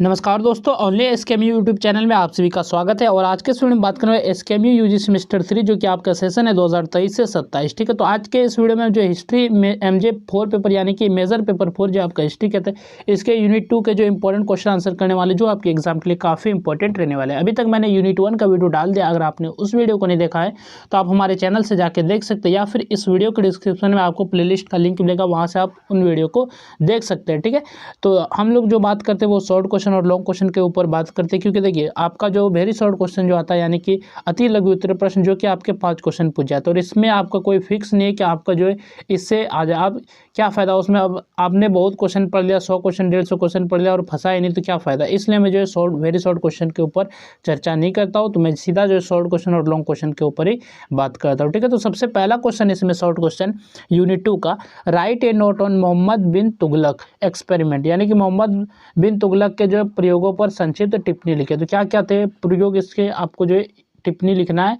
नमस्कार दोस्तों, only एसकेएमयू YouTube channel में आप सभी का स्वागत है। और आज के इस वीडियो में बात करेंगे एसकेएमयू यूजी सेमेस्टर 3 जो कि आपका सेशन है 2023 से 27। ठीक है, तो आज के इस वीडियो में जो हिस्ट्री में एमजे 4 पेपर यानी कि मेजर पेपर 4 जो आपका हिस्ट्री कहते हैं, इसके यूनिट 2 के जो इंपॉर्टेंट क्वेश्चन आंसर करने वाले जो आपके एग्जाम के लिए काफ़ी इंपॉर्टेंट रहने वाले हैं। अभी तक मैंने यूनिट 1 का वीडियो डाल दिया, अगर आपने उस वीडियो को नहीं देखा है तो आप हमारे चैनल से जाकर देख सकते हैं, या फिर इस वीडियो के डिस्क्रिप्शन में आपको प्लेलिस्ट का लिंक मिलेगा, वहाँ से आप उन वीडियो को देख सकते हैं। ठीक है, तो हम लोग जो बात करते हैं वो शॉर्ट क्वेश्चन और लॉन्ग क्वेश्चन के ऊपर बात करते हैं, क्योंकि देखिए आपका जो वेरी शॉर्ट क्वेश्चन जो आता है यानी कि अति लघु उत्तर प्रश्न जो कि आपके 5 क्वेश्चन पूछ जाते हैं, और इसमें आपका कोई फिक्स नहीं है कि आपका जो है इससे आ जाए। आप क्या फ़ायदा उसमें, अब आपने बहुत क्वेश्चन पढ़ लिया, 100 क्वेश्चन 150 क्वेश्चन पढ़ लिया और फंसा ही नहीं, तो क्या फ़ायदा। इसलिए मैं जो है वेरी शॉर्ट क्वेश्चन के ऊपर चर्चा नहीं करता हूँ, तो मैं सीधा जो है शॉर्ट क्वेश्चन और लॉन्ग क्वेश्चन के ऊपर ही बात करता हूँ। ठीक है, तो सबसे पहला क्वेश्चन इसमें शॉर्ट क्वेश्चन यूनिट 2 का, write a note on Muhammad bin Tughlaq experiment, यानी कि मोहम्मद बिन तुगलक के जो प्रयोगों पर संक्षिप्त टिप्पणी लिखे। तो क्या क्या थे प्रयोग, इसके आपको जो है टिप्पणी लिखना है।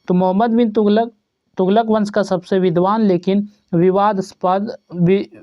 तो मोहम्मद बिन तुगलक वंश का सबसे विद्वान लेकिन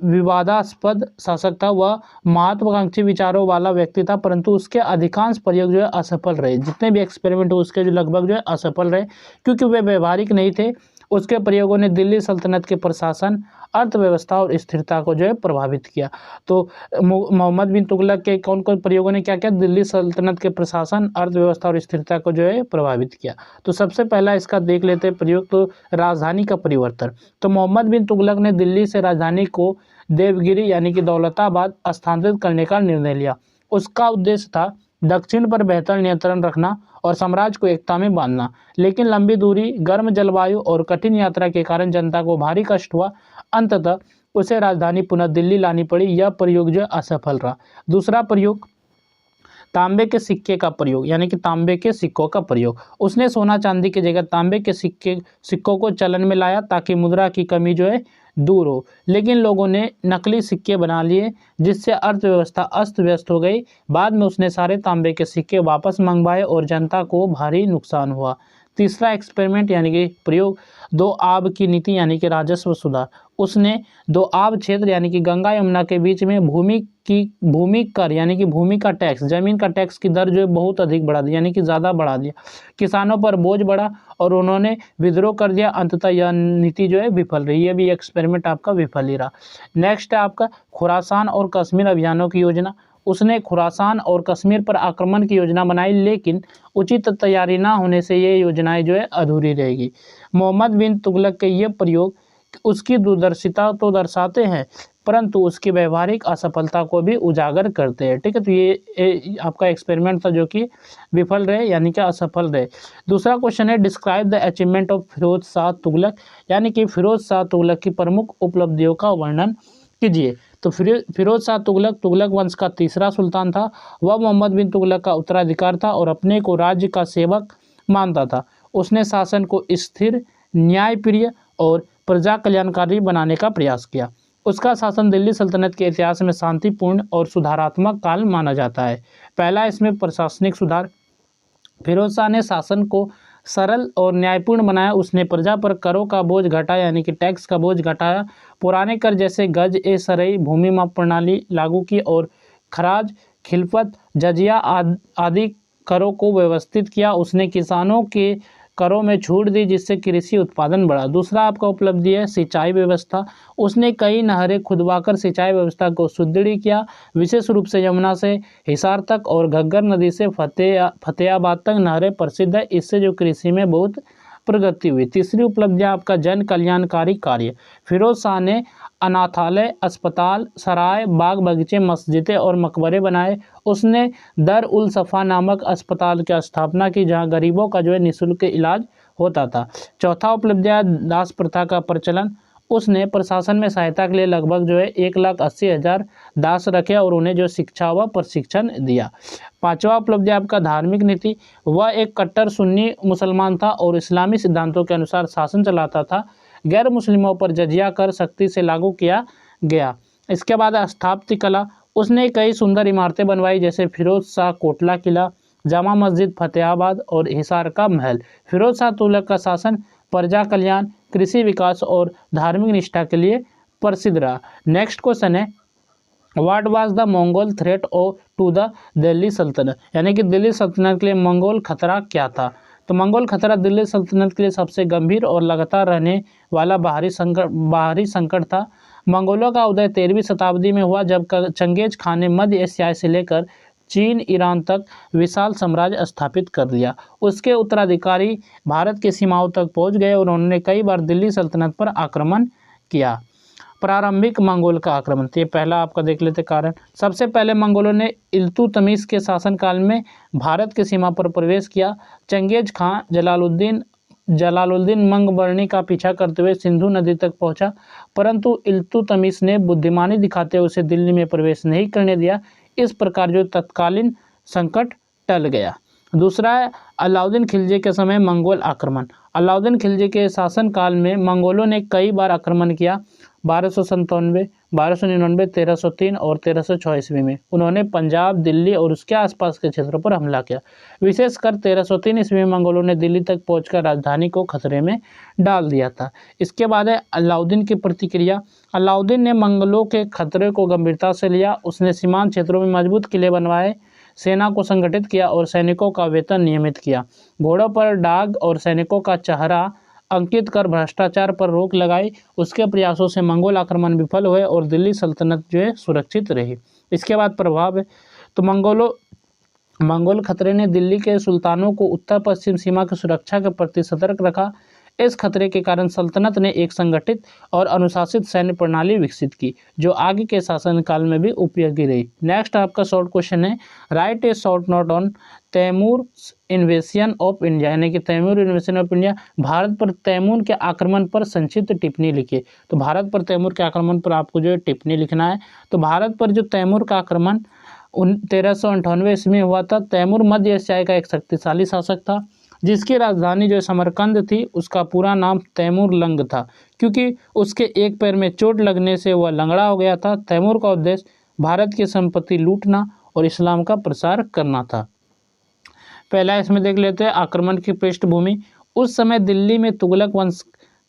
विवादास्पद शासक था। वह महत्वाकांक्षी विचारों वाला व्यक्ति था, परंतु उसके अधिकांश प्रयोग जो है असफल रहे। जितने भी एक्सपेरिमेंट हुए उसके जो लगभग जो है असफल रहे, क्योंकि वे व्यवहारिक नहीं थे। उसके प्रयोगों ने दिल्ली सल्तनत के प्रशासन, अर्थव्यवस्था और स्थिरता को जो है प्रभावित किया। तो मोहम्मद बिन तुगलक के कौन कौन प्रयोगों ने क्या किया, दिल्ली सल्तनत के प्रशासन, अर्थव्यवस्था और स्थिरता को जो है प्रभावित किया। तो सबसे पहला इसका देख लेते हैं प्रयोग, तो राजधानी का परिवर्तन। तो मोहम्मद बिन तुगलक ने दिल्ली से राजधानी को देवगिरी यानी कि दौलताबाद स्थानांतरित करने का निर्णय लिया। उसका उद्देश्य था दक्षिण पर बेहतर नियंत्रण रखना और साम्राज्य को एकता में बांधना, लेकिन लंबी दूरी, गर्म जलवायु और कठिन यात्रा के कारण जनता को भारी कष्ट हुआ। अंततः उसे राजधानी पुनः दिल्ली लानी पड़ी। यह प्रयोग जो असफल रहा। दूसरा प्रयोग, तांबे के सिक्के का प्रयोग, यानी कि तांबे के सिक्कों का प्रयोग। उसने सोना चांदी की जगह तांबे के सिक्कों को चलन में लाया, ताकि मुद्रा की कमी जो है दूर हो। लेकिन लोगों ने नकली सिक्के बना लिए, जिससे अर्थव्यवस्था अस्त व्यस्त हो गई। बाद में उसने सारे तांबे के सिक्के वापस मंगवाए और जनता को भारी नुकसान हुआ। तीसरा एक्सपेरिमेंट यानी कि प्रयोग, दो आब की नीति यानी कि राजस्व सुधार। उसने दो आब क्षेत्र यानी कि गंगा यमुना के बीच में भूमि कर यानी कि भूमि का टैक्स, जमीन का टैक्स की दर जो है बहुत अधिक बढ़ा दी, यानी कि ज़्यादा बढ़ा दिया। किसानों पर बोझ बढ़ा और उन्होंने विद्रोह कर दिया। अंततः यह नीति जो है विफल रही। ये भी एक्सपेरिमेंट आपका विफल ही रहा। नेक्स्ट है आपका खुरासान और कश्मीर अभियानों की योजना। उसने खुरासान और कश्मीर पर आक्रमण की योजना बनाई, लेकिन उचित तैयारी ना होने से ये योजनाएं जो है अधूरी रहेगी। मोहम्मद बिन तुगलक के ये प्रयोग उसकी दूरदर्शिता तो दर्शाते हैं, परंतु उसकी व्यवहारिक असफलता को भी उजागर करते हैं। ठीक है, तो ये आपका एक्सपेरिमेंट था जो कि विफल रहे यानी कि असफल रहे। दूसरा क्वेश्चन है, describe the achievement of Firoz Shah Tughlaq, यानी कि फिरोज शाह तुगलक की प्रमुख उपलब्धियों का वर्णन कीजिए। तो फिरोज शाह तुगलक वंश का तीसरा सुल्तान था। वह मोहम्मद बिन तुगलक का उत्तराधिकार था और अपने को राज्य का सेवक मानता था। उसने शासन को स्थिर, न्यायप्रिय और प्रजा कल्याणकारी बनाने का प्रयास किया। उसका शासन दिल्ली सल्तनत के इतिहास में शांतिपूर्ण और सुधारात्मक काल माना जाता है। पहला इसमें प्रशासनिक सुधार। फिरोज शाह ने शासन को सरल और न्यायपूर्ण बनाया। उसने प्रजा पर करों का बोझ घटाया यानी कि टैक्स का बोझ घटाया। पुराने कर जैसे गज ए सरई, भूमि माप प्रणाली लागू की और खराज, खिलफत, जजिया आदि करों को व्यवस्थित किया। उसने किसानों के करों में छूट दी, जिससे कृषि उत्पादन बढ़ा। दूसरा आपका उपलब्धि है सिंचाई व्यवस्था। उसने कई नहरें खुदवाकर सिंचाई व्यवस्था को सुदृढ़ किया, विशेष रूप से यमुना से हिसार तक और घग्गर नदी से फतेहाबाद तक नहरें प्रसिद्ध है। इससे जो कृषि में बहुत प्रगति हुई। तीसरी उपलब्धि आपका जन कल्याणकारी कार्य। फिरोज शाह ने अनाथालय, अस्पताल, सराय, बाग बगीचे, मस्जिदें और मकबरे बनाए। उसने दर उल सफ़ा नामक अस्पताल की स्थापना की, जहां गरीबों का जो है निःशुल्क इलाज होता था। चौथा उपलब्धि दास प्रथा का प्रचलन। उसने प्रशासन में सहायता के लिए लगभग जो है 1,80,000 दास रखे और उन्हें जो शिक्षा व प्रशिक्षण दिया। पांचवा उपलब्धि आपका धार्मिक नीति। वह एक कट्टर सुन्नी मुसलमान था और इस्लामी सिद्धांतों के अनुसार शासन चलाता था। गैर मुस्लिमों पर जजिया कर सख्ती से लागू किया गया। इसके बाद स्थापत्य कला। उसने कई सुंदर इमारतें बनवाई, जैसे फिरोज शाह कोटला किला, जामा मस्जिद फतेहाबाद और हिसार का महल। फिरोज शाह तुगलक का शासन प्रजा कल्याण, कृषि विकास और धार्मिक निष्ठा के लिए प्रसिद्ध रहा। नेक्स्ट क्वेश्चन है, what was the Mongol threat to the Delhi sultanate, यानी कि दिल्ली सल्तनत के लिए मंगोल खतरा क्या था। तो मंगोल खतरा दिल्ली सल्तनत के लिए सबसे गंभीर और लगातार रहने वाला बाहरी संकट था। मंगोलों का उदय 13वीं शताब्दी में हुआ, जब चंगेज खान ने मध्य एशिया से लेकर चीन ईरान तक विशाल साम्राज्य स्थापित कर दिया। उसके उत्तराधिकारी भारत की सीमाओं तक पहुंच गए और उन्होंने कई बार दिल्ली सल्तनत पर आक्रमण किया। प्रारंभिक मंगोल का आक्रमण, तो ये पहला आपका देख लेते कारण। सबसे पहले मंगोलों ने इल्तुतमिश के शासनकाल में भारत की सीमा पर प्रवेश किया। चंगेज खां जलालुद्दीन मंगबर्णी का पीछा करते हुए सिंधु नदी तक पहुंचा, परंतु इल्तुतमिश ने बुद्धिमानी दिखाते हुए उसे दिल्ली में प्रवेश नहीं करने दिया। इस प्रकार जो तत्कालीन संकट टल गया। दूसरा है अलाउद्दीन खिलजी के समय मंगोल आक्रमण। अलाउद्दीन खिलजी के शासनकाल में मंगोलों ने कई बार आक्रमण किया। 1297, 1299, 1303 और 1306 ईस्वी में उन्होंने पंजाब, दिल्ली और उसके आसपास के क्षेत्रों पर हमला किया। विशेषकर 1303 ईस्वी में मंगोलों ने दिल्ली तक पहुंचकर राजधानी को खतरे में डाल दिया था। इसके बाद है अलाउद्दीन की प्रतिक्रिया। अलाउद्दीन ने मंगोलों के खतरे को गंभीरता से लिया। उसने सीमांत क्षेत्रों में मजबूत किले बनवाए, सेना को संगठित किया और सैनिकों का वेतन नियमित किया। घोड़ों पर डाग और सैनिकों का चेहरा अंकित कर भ्रष्टाचार पर रोक लगाई। उसके प्रयासों से मंगोल आक्रमण विफल हुए और दिल्ली सल्तनत जो है सुरक्षित रही। इसके बाद प्रभाव है तो मंगोल खतरे ने दिल्ली के सुल्तानों को उत्तर पश्चिम सीमा की सुरक्षा के प्रति सतर्क रखा। इस खतरे के कारण सल्तनत ने एक संगठित और अनुशासित सैन्य प्रणाली विकसित की, जो आगे के शासनकाल में भी उपयोगी रही। नेक्स्ट आपका शॉर्ट क्वेश्चन है, write a short note on Timur invasion of India, यानी कि Timur invasion of India, Bharat पर तैमूर के आक्रमण पर संक्षिप्त टिप्पणी लिखिए। तो भारत पर तैमूर के आक्रमण पर आपको जो है टिप्पणी लिखना है। तो भारत पर जो तैमूर का आक्रमण 1398 ईस्वी में हुआ था। तैमूर मध्य एशिया का एक शक्तिशाली शासक था, जिसकी राजधानी जो समरकंद थी। उसका पूरा नाम तैमूर लंग था, क्योंकि उसके एक पैर में चोट लगने से वह लंगड़ा हो गया था। तैमूर का उद्देश्य भारत की संपत्ति लूटना और इस्लाम का प्रसार करना था। पहला इसमें देख लेते हैं आक्रमण की पृष्ठभूमि। उस समय दिल्ली में तुगलक वंश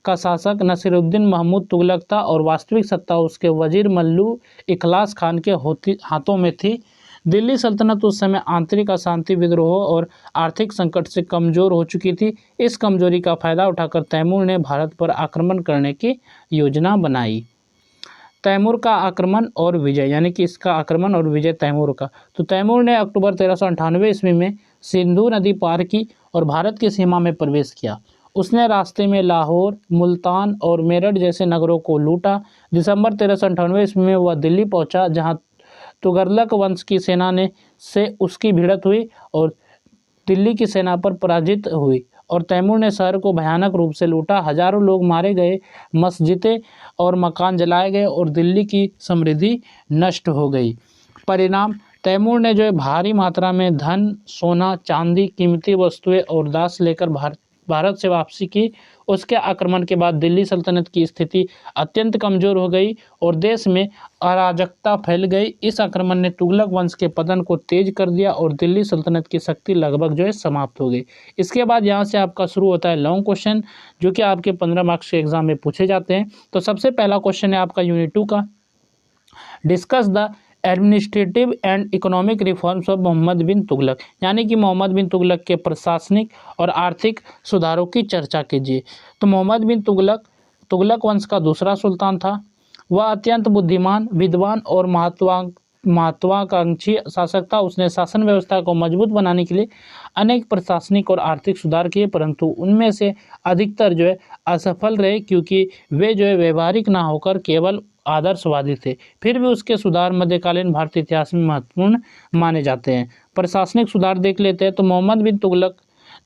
का शासक नसीरुद्दीन महमूद तुगलक था और वास्तविक सत्ता उसके वजीर मल्लू इखलास खान के हाथों में थी। दिल्ली सल्तनत उस समय आंतरिक अशांति, विद्रोह और आर्थिक संकट से कमज़ोर हो चुकी थी। इस कमजोरी का फायदा उठाकर तैमूर ने भारत पर आक्रमण करने की योजना बनाई। तैमूर का आक्रमण और विजय, यानी कि इसका आक्रमण और विजय तैमूर का। तो तैमूर ने अक्टूबर 1398 ईस्वी में सिंधु नदी पार की और भारत की सीमा में प्रवेश किया। उसने रास्ते में लाहौर, मुल्तान और मेरठ जैसे नगरों को लूटा। दिसंबर 1398 ईस्वी में वह दिल्ली पहुंचा, जहां तुगलक वंश की सेना से उसकी भिड़ंत हुई और दिल्ली की सेना पर पराजित हुई और तैमूर ने शहर को भयानक रूप से लूटा। हजारों लोग मारे गए, मस्जिदें और मकान जलाए गए और दिल्ली की समृद्धि नष्ट हो गई। परिणाम, तैमूर ने जो है भारी मात्रा में धन, सोना, चांदी, कीमती वस्तुएं और दास लेकर भारत से वापसी की। उसके आक्रमण के बाद दिल्ली सल्तनत की स्थिति अत्यंत कमजोर हो गई और देश में अराजकता फैल गई। इस आक्रमण ने तुगलक वंश के पतन को तेज कर दिया और दिल्ली सल्तनत की शक्ति लगभग जो है समाप्त हो गई। इसके बाद यहाँ से आपका शुरू होता है लॉन्ग क्वेश्चन, जो कि आपके 15 मार्क्स के एग्जाम में पूछे जाते हैं। तो सबसे पहला क्वेश्चन है आपका यूनिट 2 का, discuss the administrative and economic reforms of Mohammad bin Tughlaq, यानी कि मोहम्मद बिन तुगलक के प्रशासनिक और आर्थिक सुधारों की चर्चा कीजिए। तो मोहम्मद बिन तुगलक वंश का दूसरा सुल्तान था। वह अत्यंत बुद्धिमान, विद्वान और महत्वाकांक्षी शासक था। उसने शासन व्यवस्था को मजबूत बनाने के लिए अनेक प्रशासनिक और आर्थिक सुधार किए, परंतु उनमें से अधिकतर जो है असफल रहे, क्योंकि वे जो है व्यवहारिक ना होकर केवल आदर्शवादी थे। फिर भी उसके सुधार मध्यकालीन भारतीय इतिहास में महत्वपूर्ण माने जाते हैं। प्रशासनिक सुधार देख लेते हैं। तो मोहम्मद बिन तुगलक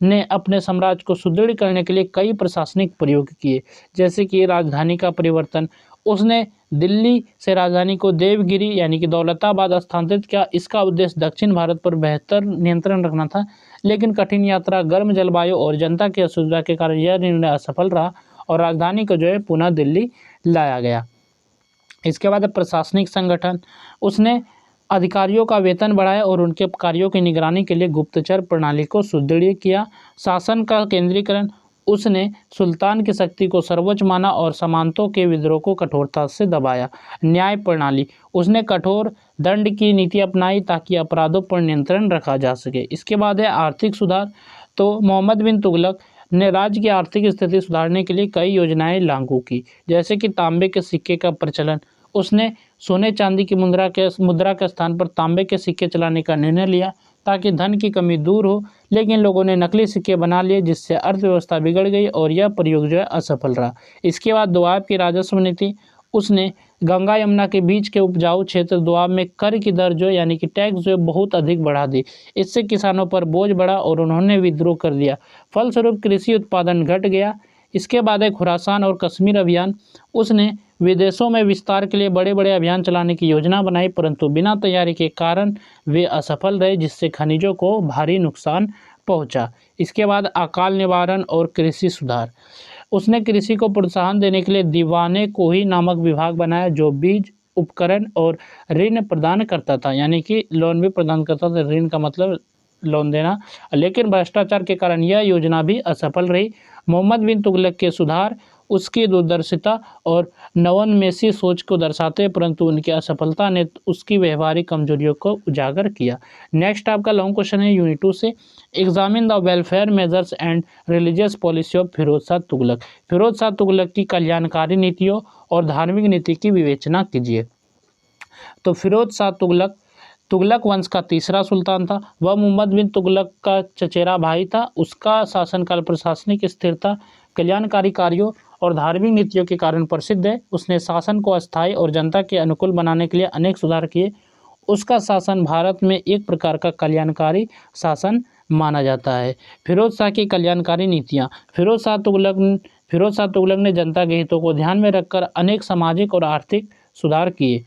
ने अपने साम्राज्य को सुदृढ़ करने के लिए कई प्रशासनिक प्रयोग किए, जैसे कि राजधानी का परिवर्तन। उसने दिल्ली से राजधानी को देवगिरी यानी कि दौलताबाद स्थानांतरित किया। इसका उद्देश्य दक्षिण भारत पर बेहतर नियंत्रण रखना था, लेकिन कठिन यात्रा, गर्म जलवायु और जनता की असुविधा के कारण यह निर्णय असफल रहा और राजधानी को जो है पुनः दिल्ली लाया गया। इसके बाद प्रशासनिक संगठन, उसने अधिकारियों का वेतन बढ़ाया और उनके कार्यों की निगरानी के लिए गुप्तचर प्रणाली को सुदृढ़ किया। शासन का केंद्रीकरण, उसने सुल्तान की शक्ति को सर्वोच्च माना और सामंतों के विद्रोह को कठोरता से दबाया। न्याय प्रणाली, उसने कठोर दंड की नीति अपनाई ताकि अपराधों पर नियंत्रण रखा जा सके। इसके बाद है आर्थिक सुधार। तो मोहम्मद बिन तुगलक ने राज्य की आर्थिक स्थिति सुधारने के लिए कई योजनाएं लागू की, जैसे कि तांबे के सिक्के का प्रचलन। उसने सोने चांदी की मुद्रा के स्थान पर तांबे के सिक्के चलाने का निर्णय लिया ताकि धन की कमी दूर हो, लेकिन लोगों ने नकली सिक्के बना लिए जिससे अर्थव्यवस्था बिगड़ गई और यह प्रयोग जो है असफल रहा। इसके बाद दोआब की राजस्व नीति। उसने गंगा यमुना के बीच के उपजाऊ क्षेत्र दोआब में कर की दर जो यानी कि टैक्स जो है बहुत अधिक बढ़ा दी। इससे किसानों पर बोझ बढ़ा और उन्होंने विद्रोह कर दिया। फलस्वरूप कृषि उत्पादन घट गया। इसके बाद है खुरासान और कश्मीर अभियान। उसने विदेशों में विस्तार के लिए बड़े बड़े अभियान चलाने की योजना बनाई, परंतु बिना तैयारी के कारण वे असफल रहे, जिससे खनिजों को भारी नुकसान पहुंचा। इसके बाद अकाल निवारण और कृषि सुधार। उसने कृषि को प्रोत्साहन देने के लिए दीवाने कोही नामक विभाग बनाया जो बीज, उपकरण और ऋण प्रदान करता था, यानी कि लोन भी प्रदान करता था। ऋण का मतलब लोन देना। लेकिन भ्रष्टाचार के कारण यह योजना भी असफल रही। मोहम्मद बिन तुगलक के सुधार उसकी दूरदर्शिता और नवोन्मेषी सोच को दर्शाते, परंतु उनकी असफलता ने उसकी व्यवहारिक कमजोरियों को उजागर किया। नेक्स्ट आपका लॉन्ग क्वेश्चन है यूनिट 2 से, examine the welfare measures and religious policy of Firoz Shah Tughlaq. Firoz Shah Tughlaq की कल्याणकारी नीतियों और धार्मिक नीति की विवेचना कीजिए। तो फिरोज शाह तुगलक वंश का तीसरा सुल्तान था। वह मोहम्मद बिन तुगलक का चचेरा भाई था। उसका शासनकाल प्रशासनिक स्थिरता, कल्याणकारी कार्यों और धार्मिक नीतियों के कारण प्रसिद्ध है। उसने शासन को अस्थायी और जनता के अनुकूल बनाने के लिए अनेक सुधार किए। उसका शासन भारत में एक प्रकार का कल्याणकारी शासन माना जाता है। फिरोज शाह की कल्याणकारी नीतियाँ। फिरोज शाह तुगलक ने जनता के हितों को ध्यान में रखकर अनेक सामाजिक और आर्थिक सुधार किए।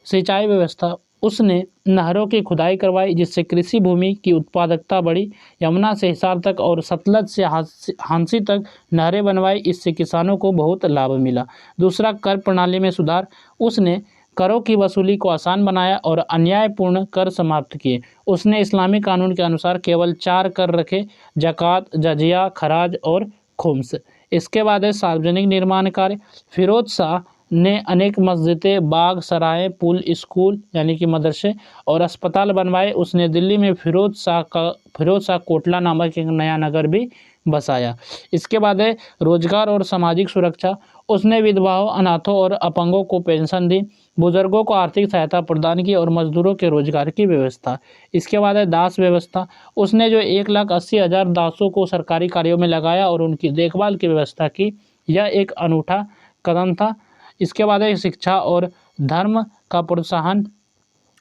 सिंचाई व्यवस्था। उसने नहरों की खुदाई करवाई जिससे कृषि भूमि की उत्पादकता बढ़ी। यमुना से हिसार तक और सतलज से हांसी तक नहरें बनवाई। इससे किसानों को बहुत लाभ मिला। दूसरा, कर प्रणाली में सुधार। उसने करों की वसूली को आसान बनाया और अन्यायपूर्ण कर समाप्त किए। उसने इस्लामी कानून के अनुसार केवल 4 कर रखे: ज़कात, जजिया, खराज और खुम्स। इसके बाद है सार्वजनिक निर्माण कार्य। फिरोज शाह ने अनेक मस्जिदें, बाग, सराय, पुल, स्कूल यानी कि मदरसे और अस्पताल बनवाए। उसने दिल्ली में फिरोज शाह कोटला नामक एक नया नगर भी बसाया। इसके बाद है रोजगार और सामाजिक सुरक्षा। उसने विधवाओं, अनाथों और अपंगों को पेंशन दी, बुजुर्गों को आर्थिक सहायता प्रदान की और मजदूरों के रोजगार की व्यवस्था। इसके बाद है दास व्यवस्था। उसने जो 1,80,000 दासों को सरकारी कार्यों में लगाया और उनकी देखभाल की व्यवस्था की। यह एक अनूठा कदम था। इसके बाद है शिक्षा और धर्म का प्रोत्साहन।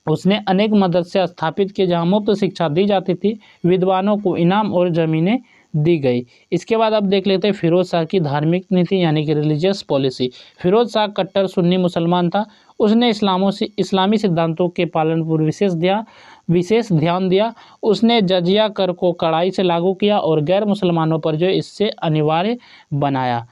उसने अनेक मदरसे स्थापित किए जहाँ मुफ्त शिक्षा दी जाती थी। विद्वानों को इनाम और ज़मीनें दी गई। इसके बाद अब देख लेते हैं फिरोज शाह की धार्मिक नीति यानी कि रिलीजियस पॉलिसी। फिरोज शाह कट्टर सुन्नी मुसलमान था। उसने इस्लामी सिद्धांतों के पालन पर विशेष ध्यान दिया। उसने जजिया कर को कड़ाई से लागू किया और गैर मुसलमानों पर जो इससे अनिवार्य बनाया।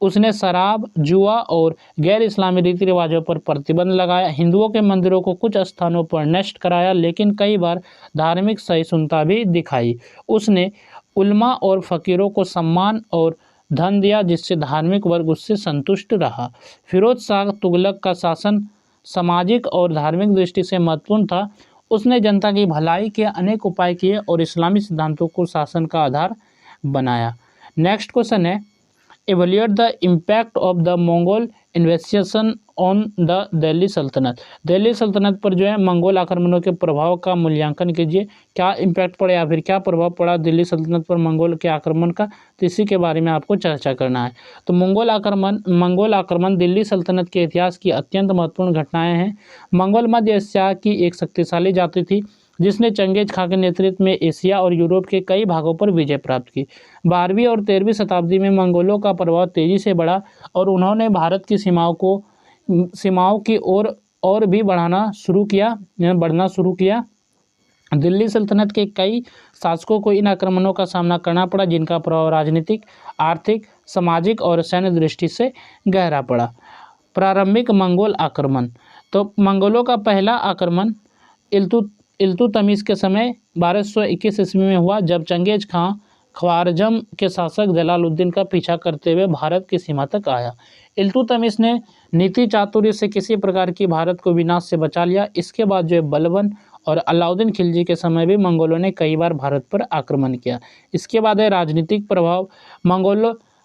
उसने शराब, जुआ और गैर इस्लामी रीति रिवाजों पर प्रतिबंध लगाया। हिंदुओं के मंदिरों को कुछ स्थानों पर नष्ट कराया, लेकिन कई बार धार्मिक सहिष्णुता भी दिखाई। उसने उल्मा और फ़कीरों को सम्मान और धन दिया जिससे धार्मिक वर्ग उससे संतुष्ट रहा। फिरोज शाह तुगलक का शासन सामाजिक और धार्मिक दृष्टि से महत्वपूर्ण था। उसने जनता की भलाई के अनेक उपाय किए और इस्लामी सिद्धांतों को शासन का आधार बनाया। नेक्स्ट क्वेश्चन है, evaluate the impact of the Mongol investigation on the Delhi सल्तनत। दिल्ली सल्तनत पर जो है मंगोल आक्रमणों के प्रभाव का मूल्यांकन कीजिए। क्या इम्पैक्ट पड़ा या फिर क्या प्रभाव पड़ा दिल्ली सल्तनत पर मंगोल के आक्रमण का, तो इसी के बारे में आपको चर्चा करना है। तो मंगोल आक्रमण दिल्ली सल्तनत के इतिहास की अत्यंत महत्वपूर्ण घटनाएं हैं। मंगोल मध्य एशिया की एक शक्तिशाली जाति थी जिसने चंगेज खां के नेतृत्व में एशिया और यूरोप के कई भागों पर विजय प्राप्त की। 12वीं और 13वीं शताब्दी में मंगोलों का प्रभाव तेजी से बढ़ा और उन्होंने भारत की सीमाओं की ओर भी बढ़ना शुरू किया। दिल्ली सल्तनत के कई शासकों को इन आक्रमणों का सामना करना पड़ा जिनका प्रभाव राजनीतिक, आर्थिक, सामाजिक और सैन्य दृष्टि से गहरा पड़ा। प्रारंभिक मंगोल आक्रमण। तो मंगोलों का पहला आक्रमण इल्तुतमिश के समय 1221 ईस्वी में हुआ जब चंगेज खां ख्वारज़म के शासक जलालुद्दीन का पीछा करते हुए भारत की सीमा तक आया। इल्तुतमिश ने नीति चातुर्य से किसी प्रकार की भारत को विनाश से बचा लिया। इसके बाद जो है बलबन और अलाउद्दीन खिलजी के समय भी मंगोलों ने कई बार भारत पर आक्रमण किया। इसके बाद है राजनीतिक प्रभाव।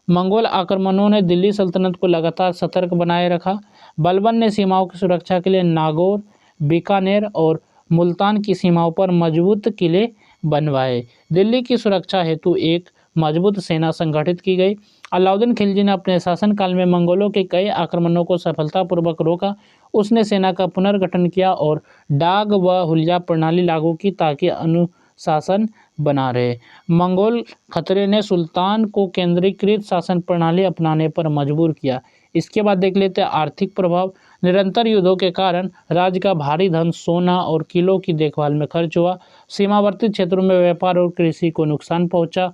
मंगोल आक्रमणों ने दिल्ली सल्तनत को लगातार सतर्क बनाए रखा। बलबन ने सीमाओं की सुरक्षा के लिए नागौर, बीकानेर और मुल्तान की सीमाओं पर मजबूत किले बनवाए। दिल्ली की सुरक्षा हेतु एक मजबूत सेना संगठित की गई। अलाउद्दीन खिलजी ने अपने शासनकाल में मंगोलों के कई आक्रमणों को सफलतापूर्वक रोका। उसने सेना का पुनर्गठन किया और डाक व हुलिया प्रणाली लागू की ताकि अनुशासन बना रहे। मंगोल खतरे ने सुल्तान को केंद्रीकृत शासन प्रणाली अपनाने पर मजबूर किया। इसके बाद देख लेते हैं आर्थिक प्रभाव। निरंतर युद्धों के कारण राज्य का भारी धन सोना और किलों की देखभाल में खर्च हुआ। सीमावर्ती क्षेत्रों में व्यापार और कृषि को नुकसान पहुंचा।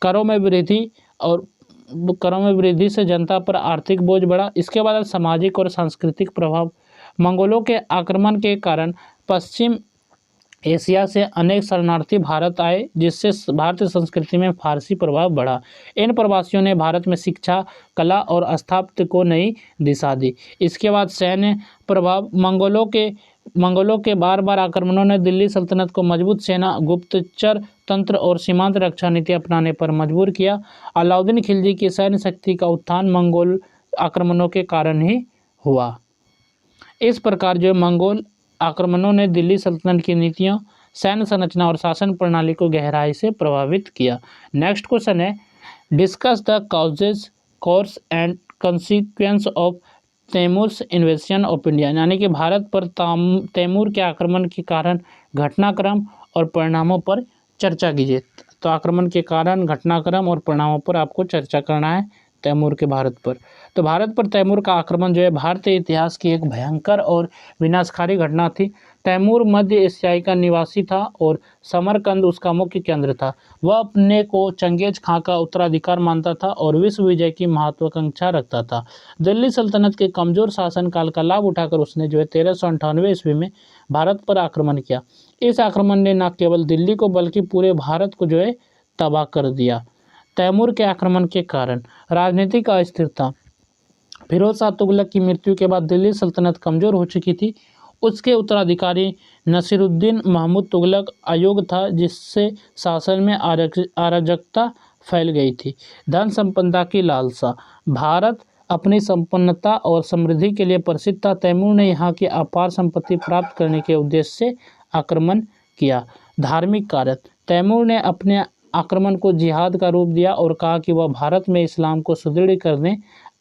करों में वृद्धि से जनता पर आर्थिक बोझ बढ़ा। इसके बाद सामाजिक और सांस्कृतिक प्रभाव। मंगोलों के आक्रमण के कारण पश्चिम एशिया से अनेक शरणार्थी भारत आए, जिससे भारतीय संस्कृति में फारसी प्रभाव बढ़ा। इन प्रवासियों ने भारत में शिक्षा, कला और स्थापत्य को नई दिशा दी। इसके बाद सैन्य प्रभाव। मंगोलों के बार बार आक्रमणों ने दिल्ली सल्तनत को मजबूत सेना, गुप्तचर तंत्र और सीमांत रक्षा नीति अपनाने पर मजबूर किया। अलाउद्दीन खिलजी की सैन्य शक्ति का उत्थान मंगोल आक्रमणों के कारण ही हुआ। इस प्रकार जो मंगोल आक्रमणों ने दिल्ली सल्तनत की नीतियों, सैन्य संरचना और शासन प्रणाली को गहराई से प्रभावित किया। नेक्स्ट क्वेश्चन है, discuss the causes, course and consequence of Timur's invasion of India. यानी कि भारत पर तैमूर के आक्रमण के कारण घटनाक्रम और परिणामों पर चर्चा कीजिए। तो आक्रमण के कारण, घटनाक्रम और परिणामों पर आपको चर्चा करना है तैमूर के भारत पर। तो भारत पर तैमूर का आक्रमण जो है भारतीय इतिहास की एक भयंकर और विनाशकारी घटना थी। तैमूर मध्य एशियाई का निवासी था और समरकंद उसका मुख्य केंद्र था। वह अपने को चंगेज खां का उत्तराधिकार मानता था और विश्व विजय की महत्वाकांक्षा रखता था। दिल्ली सल्तनत के कमजोर शासनकाल का लाभ उठाकर उसने जो है 1398 ईस्वी में भारत पर आक्रमण किया। इस आक्रमण ने न केवल दिल्ली को बल्कि पूरे भारत को जो है तबाह कर दिया। तैमूर के आक्रमण के कारण राजनीतिक अस्थिरता। फिरोज शाह तुगलक की मृत्यु के बाद दिल्ली सल्तनत कमजोर हो चुकी थी। उसके उत्तराधिकारी नसीरुद्दीन महमूद तुगलक अयोग्य था, जिससे शासन में अराजकता फैल गई थी। धन संपदा की लालसा। भारत अपनी संपन्नता और समृद्धि के लिए प्रसिद्ध था। तैमूर ने यहाँ की अपार संपत्ति प्राप्त करने के उद्देश्य से आक्रमण किया। धार्मिक कार्य। तैमूर ने अपने आक्रमण को जिहाद का रूप दिया और कहा कि वह भारत में इस्लाम को सुदृढ़ करने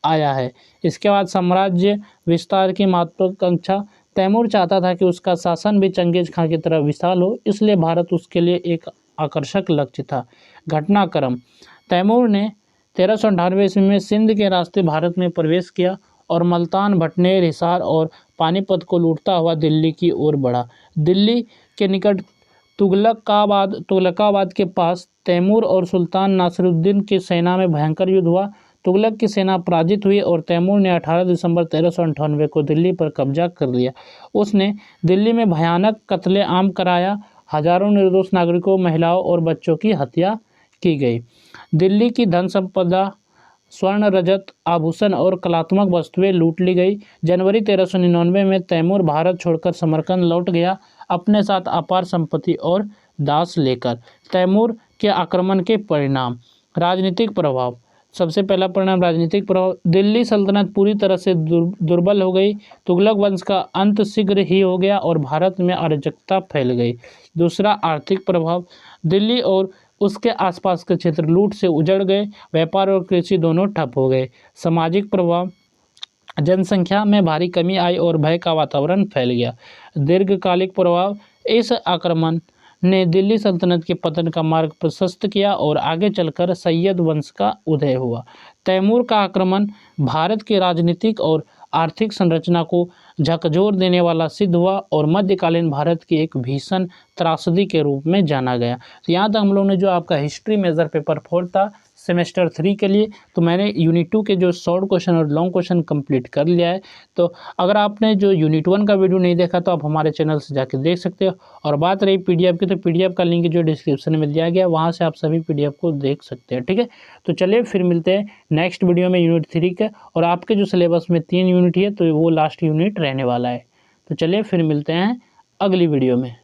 आया है। इसके बाद साम्राज्य विस्तार की महत्वाकांक्षा। तैमूर चाहता था कि उसका शासन भी चंगेज खां की तरह विशाल हो, इसलिए भारत उसके लिए एक आकर्षक लक्ष्य था। घटनाक्रम। तैमूर ने 1398 ईस्वी में सिंध के रास्ते भारत में प्रवेश किया और मुल्तान, भटनेर, हिसार और पानीपत को लूटता हुआ दिल्ली की ओर बढ़ा। दिल्ली के निकट तुगलकाबाद के पास तैमूर और सुल्तान नासिरुद्दीन की सेना में भयंकर युद्ध हुआ। तुगलक की सेना पराजित हुई और तैमूर ने 18 दिसंबर 1398 को दिल्ली पर कब्जा कर लिया। उसने दिल्ली में भयानक कत्लेआम कराया। हजारों निर्दोष नागरिकों, महिलाओं और बच्चों की हत्या की गई। दिल्ली की धन संपदा, स्वर्ण, रजत, आभूषण और कलात्मक वस्तुएं लूट ली गई। जनवरी 1399 में तैमूर भारत छोड़कर समरकंद लौट गया, अपने साथ अपार संपत्ति और दास लेकर। तैमूर के आक्रमण के परिणाम। राजनीतिक प्रभाव। सबसे पहला परिणाम राजनीतिक प्रभाव। दिल्ली सल्तनत पूरी तरह से दुर्बल हो गई। तुगलक वंश का अंत शीघ्र ही हो गया और भारत में अराजकता फैल गई। दूसरा आर्थिक प्रभाव। दिल्ली और उसके आसपास के क्षेत्र लूट से उजड़ गए। व्यापार और कृषि दोनों ठप हो गए। सामाजिक प्रभाव। जनसंख्या में भारी कमी आई और भय का वातावरण फैल गया। दीर्घकालिक प्रभाव। इस आक्रमण ने दिल्ली सल्तनत के पतन का मार्ग प्रशस्त किया और आगे चलकर सैयद वंश का उदय हुआ। तैमूर का आक्रमण भारत की राजनीतिक और आर्थिक संरचना को झकझोर देने वाला सिद्ध हुआ और मध्यकालीन भारत की एक भीषण त्रासदी के रूप में जाना गया। तो यहाँ तक हम लोगों ने जो आपका हिस्ट्री मेजर पेपर 4 था सेमेस्टर 3 के लिए। तो मैंने यूनिट 2 के जो शॉर्ट क्वेश्चन और लॉन्ग क्वेश्चन कंप्लीट कर लिया है। तो अगर आपने जो यूनिट 1 का वीडियो नहीं देखा तो आप हमारे चैनल से जाके देख सकते हो। और बात रही पीडीएफ की, तो पीडीएफ का लिंक जो डिस्क्रिप्शन में दिया गया, वहाँ से आप सभी पीडीएफ को देख सकते हैं। ठीक है, तो चलिए फिर मिलते हैं नेक्स्ट वीडियो में यूनिट 3 के। और आपके जो सिलेबस में 3 यूनिट है तो वो लास्ट यूनिट रहने वाला है। तो चलिए फिर मिलते हैं अगली वीडियो में।